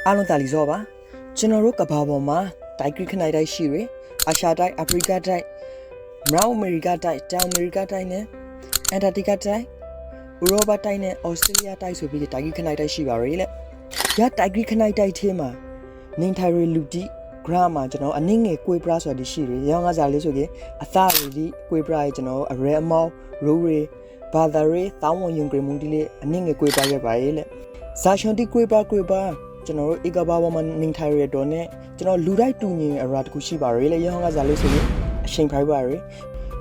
အားလုံးတာလီစောပါကျွန်တော်တို့ကဘာပေါ်မှာတိုက်ခရစ်ခနိုင်တိုက်ရှိရအာရှတိုက်အာဖရိကတိုက်မြောက်အမေရိကတိုက်တောင်အမေရိကတိုက်နဲ့အန်တာတီကတိုက်ဥရောပတိုက်နဲ့ဩစတြေးလျတိုက်ဆိုပြီးတိုက်ခရစ်ခနိုင်တိုက်ရှိပါရလေရတိုက်ခရစ်ခနိုင်တိုက်ထဲမှာနင်ထိုင်ရလူတီဂရမှာကျွန်တော်အနည်းငယ်ကိုယ်ပရာဆိုတာရှိတယ်ရောင်းကားစားလေးဆိုရင်အသားရည်ဒီကိုယ်ပရာရဲ့ကျွန်တော်အရဲအမောင်းရိုးရီဘာသာရေးတောင်းဝန်ယုံကြည်မှုဒီလေးအနည်းငယ်ကိုယ်ပရာရပါရဲ့လေဇာရှန်တီကိုယ်ပရာကျွန်တော်တို့ဧကဘာဝမှာနေထိုင်ရတော့နဲ့ကျွန်တော်လူတိုင်းတူညီအရာတခုရှိပါရလေရောင်းကားစားလေးဆိုရင်အရှင်ဖိုင်ပါရ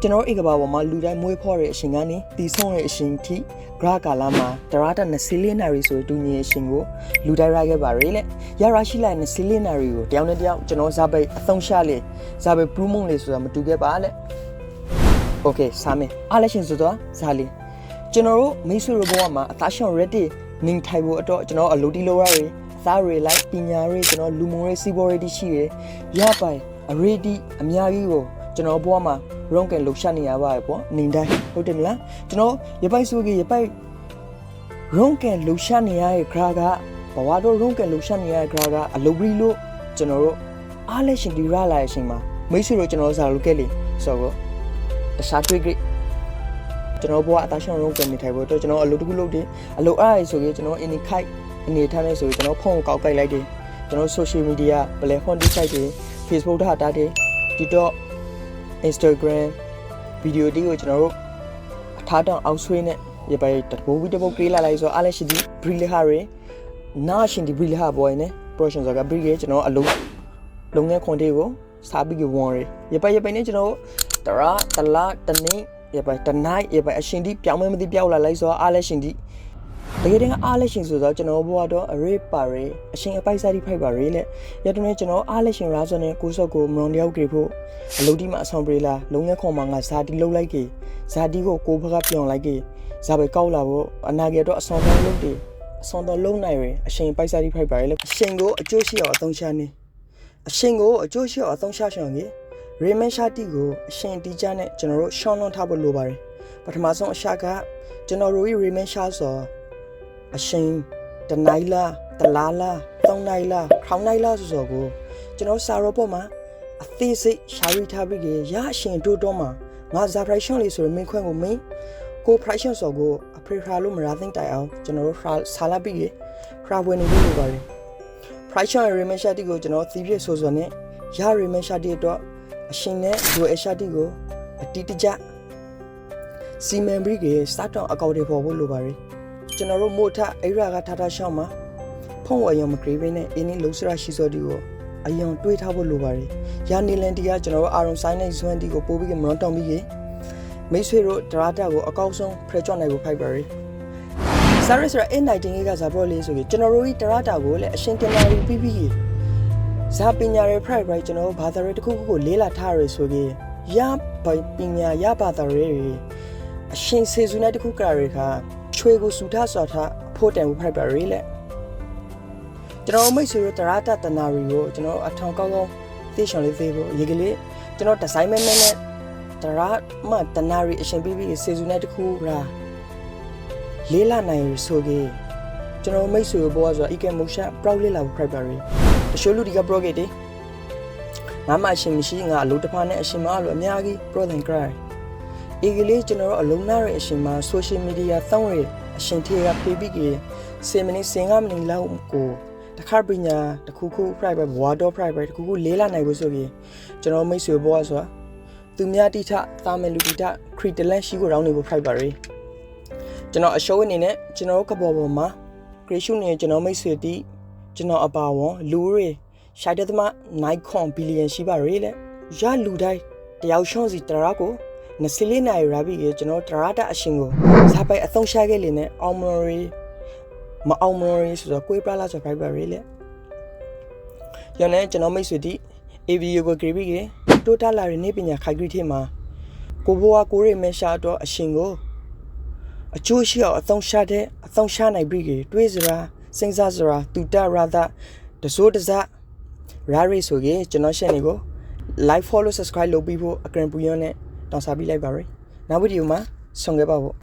ကျွန်တော်ဧကဘာဝမှာလူတိုင်းမွေးဖော်တဲ့အရှင်ကနေတီးဆုံးတဲ့အရှင်ထိဂရကာလာမှာတရတာ24နာရီဆိုတူညီအရှင်ကိုလူတိုင်းရခဲ့ပါရလေရရရှိလိုက်24နာရီကိုတယောက်နဲ့တယောက်ကျွန်တော်ဇာပိတ်အသုံးရှာလေဇာပိတ်ပရူးမုံလေးဆိုတာမတူခဲ့ပါလေโอเคစာမေအားလည်းရှင်ဆိုတော့ဇာလေးကျွန်တော်တို့မိတ်ဆွေတို့ဘဝမှာအသားရှောင် ready နေထိုင်ဖို့အတွက်ကျွန်တော်အလုပ်တီလုပ်ရသားတွေလိုက်ပညာရေးကျွန်တော်လူမှုရေးစီးပွားရေးရှိတယ်ရပိုင်အရေးဒီအများကြီးကိုကျွန်တော်ဘဝမှာရုံးကန်လှူရှာနေရပါပေါ့နေတိုင်းဟုတ်တယ်မလားကျွန်တော်ရပိုင်ဆိုကြီးရပိုင်ရုံးကန်လှူရှာနေရတဲ့ခါကဘဝတော့ရုံးကန်လှူရှာနေရတဲ့ခါကအလုပ်ပြီးလို့ကျွန်တော်တို့အားလက်ရှင်ဒီရလာတဲ့အချိန်မှာမိတ်ဆွေတို့ကျွန်တော်စာလုပ်ခဲ့လေဆိုတော့တခြားတွေ့ကြကျွန်တော်ဘဝအသားရှောင်ရုံးကန်နေထိုင်ဖို့တော့ကျွန်တော်အလုပ်တစ်ခုလုပ်တယ်အလုပ်အားရဆိုရင်ကျွန်တော်အင်းခိုက်အနေထားနဲ့ဆိုရင်ကျွန်တော်ဖုန်းကိုကောက်ကိုက်လိုက်တယ်ကျွန်တော် social media platform တွေ site တွေ Facebook ထားတာတွေ TikTok Instagram ဗီဒီယိုတွေကိုကျွန်တော်တို့အထားတောင်အောက်ဆွေးနဲ့ရပိုင်တပိုးပြီးတပုတ်ပြေးလာလိုက်ဆိုအားလည်းရှိဒီ brill ဟာရနာရှင်ဒီ brill ဟာဘော်နေ production ဆိုတာ brill ရဲ့ကျွန်တော်အလုံးလုံငယ်ခွန်တွေကိုစားပြီးဝန်ရပိုင်နဲ့ကျွန်တော်တရာတလာတနေ့ရပိုင်တနိုင်ရပိုင်အရှင်ဒီပြောင်းမသိပြောက်လာလိုက်ဆိုအားလည်းရှင်ဒီတကယ်တမ်းအားလက်ရှင်ဆိုတော့ကျွန်တော်ဘဝတော့အရေးပါရအရှင်အပိုက်စားတိဖိုက်ပါရလေရတဲ့နေ့ကျွန်တော်အားလက်ရှင်ရာဆိုနဲ့ကိုစော့ကိုမွန်တယောက်ကြဖို့အလုပ်ဒီမှာအဆောင်ပြေးလာလုံငယ်ခွန်မှာငါဇာတိလှုပ်လိုက်ကြီးဇာတိကိုကိုဘကပြောင်းလိုက်ကြီးဇာပဲကောက်လာဖို့အနာဂတ်တော့အဆောင်တော်လုံးတည်အဆောင်တော်လုံးနိုင်ရအရှင်ပိုက်စားတိဖိုက်ပါရလေအရှင်ကိုအကျိုးရှိအောင်အသုံးချနေအရှင်ကိုအကျိုးရှိအောင်အသုံးချဆောင်ကြီးရေမန်ရှာတီကိုအရှင်တီချာနဲ့ကျွန်တော်တို့ရှောင်းလွန်ထားဖို့လိုပါတယ်ပထမဆုံးအရှာကကျွန်တော်တို့ရေမန်ရှာဆိုအရှင်တနိုင်လားတလားလားတောင်းနိုင်လားခေါင်းနိုင်လားဆိုကိုကျွန်တော်စာရောပေါ်မှာအသေးစိတ်ရှာရီထားပြီးရအရှင်တို့တော့မှာငါဇာပရိုက်ရှင်လေးဆိုရင်မင်းခွန်းကိုမင်းကိုပရိုက်ရှင်ဆိုကိုအဖေခါလို့မရသိတိုင်အောင်ကျွန်တော်တို့ဆာလာပြီးခရာဝင်နေလို့ပါတယ်ပရိုက်ရှင်ရီမန်ရှာတီကိုကျွန်တော်သီးပြဆိုနဲ့ရရီမန်ရှာတီတော့အရှင်နဲ့ဒိုအရှာတီကိုအတီတကြစီမံပြီးစတောင်းအကောင့်တွေပေါ်ဖို့လိုပါတယ်ကျွန်တော်တို့မို့ထအိရာကထားထားရှောင်းမှာဖုံးဝအယုံမကရေးဘဲနဲ့အင်းလေးလုံးစရာရှိစောဒီကိုအယုံတွေးထားဖို့လိုပါတယ်။ရာနေလန်တီကကျွန်တော်တို့အာရုံဆိုင်နဲ့ဇွမ်တီကိုပို့ပြီးမလွန်တောင်းပြီးမိတ်ဆွေတို့ဒရာတာကိုအကောက်ဆုံးဖရက်ကြွနိုင်ဖို့ဖိုက်ပါရီ။ဆာရစ်ရာအင်နိုင်တင်ကဇာပရိုလေးဆိုပြီးကျွန်တော်တို့ဒီဒရာတာကိုလည်းအရှင်တင်လာပြီးဇာပညာရေးဖရိုက်ကျွန်တော်တို့ဘာသာရေးတစ်ခုခုကိုလေးလာထားရဆိုပြီးရပညာရဘာသာရေးအရှင်စေစုနဲ့တစ်ခုကရခါချွေကိုစူထားစော်ထားဖို့တန်ဖို့ဖိုက်ပါရီလေကျွန်တော်မိတ်ဆွေတို့တရတာတနာရီကိုကျွန်တော်အထောင်ကောင်းကောင်းသိချင်လေးသေးဖို့ရေကလေးကျွန်တော်ဒီဇိုင်းမဲနဲ့တရမတနာရီအရှင်ပြီးစေစုနဲ့တခုရာလေးလာနိုင်ဆိုကြီးကျွန်တော်မိတ်ဆွေဘောဆိုအီကမိုရှာပရောက်လေးလာဖို့ဖိုက်ပါရီတချို့လူဒီကပရော့ဂိတ်တွေငါမှအရှင်မရှိငါအလုပ်တစ်ဖာနဲ့အရှင်မလို့အများကြီးပရော့ဒန်ကရိုင်အေကလေးကျွန်တော်တို့အလုံးနာရဲ့အရှင်မှာ social media သောင်းရအရှင်ထေကဖေးပြီးကြီး10မိနစ်15မိနစ်လောက်ကိုတခါပညာတခုခု private water private တခုခုလေးလာနိုင်ဖို့ဆိုပြီးကျွန်တော်မိတ်ဆွေဘောဆိုတာသူများတိထသာမန်လူတိထခရီတလန့်ရှိကိုရောင်းနေဖို့ private ရကျွန်တော်အရှုံးအနေနဲ့ကျွန်တော်ကပေါ်ပေါ်မှာ creation နဲ့ကျွန်တော်မိတ်ဆွေတီကျွန်တော်အပါဝန်လူတွေရှိုက်တဲ့သမား9 billion ရှိပါရေလေရလူတိုင်းတယောက်ရှောင်းစီတရာကို24နိုင်ရာပြီးကျွန်တော်တရတာအရှင်ကိုဇာပိုင်အသုံးရှာခဲ့လေနဲ့အောင်မရီမအောင်မရီဆိုတော့ကိုယ်ပလာဆိုဖိုက်ပါရီလေရနေကျွန်တော်မိတ်ဆွေတီအေဗီယိုကိုဂရီပြီးတိုတာလာရနေပညာခိုက်ဂရီထဲမှာကိုဘွားကိုရမရှာတော့အရှင်ကိုအချိုးရှိအောင်အသုံးရှာတဲ့အသုံးရှာနိုင်ပြီးတွေးစရာစဉ်းစားစရာတူတာရာသာတစိုးတစရာရီဆိုကြီးကျွန်တော်ရှင်းနေကို like follow subscribe လုပ်ပြီးဖို့အကရန်ပူယောနဲ့တောင်းစားပြီးလိုက်ပါရယ်နောက်ဗီဒီယိုမှာဆုံခဲ့ပါဖို့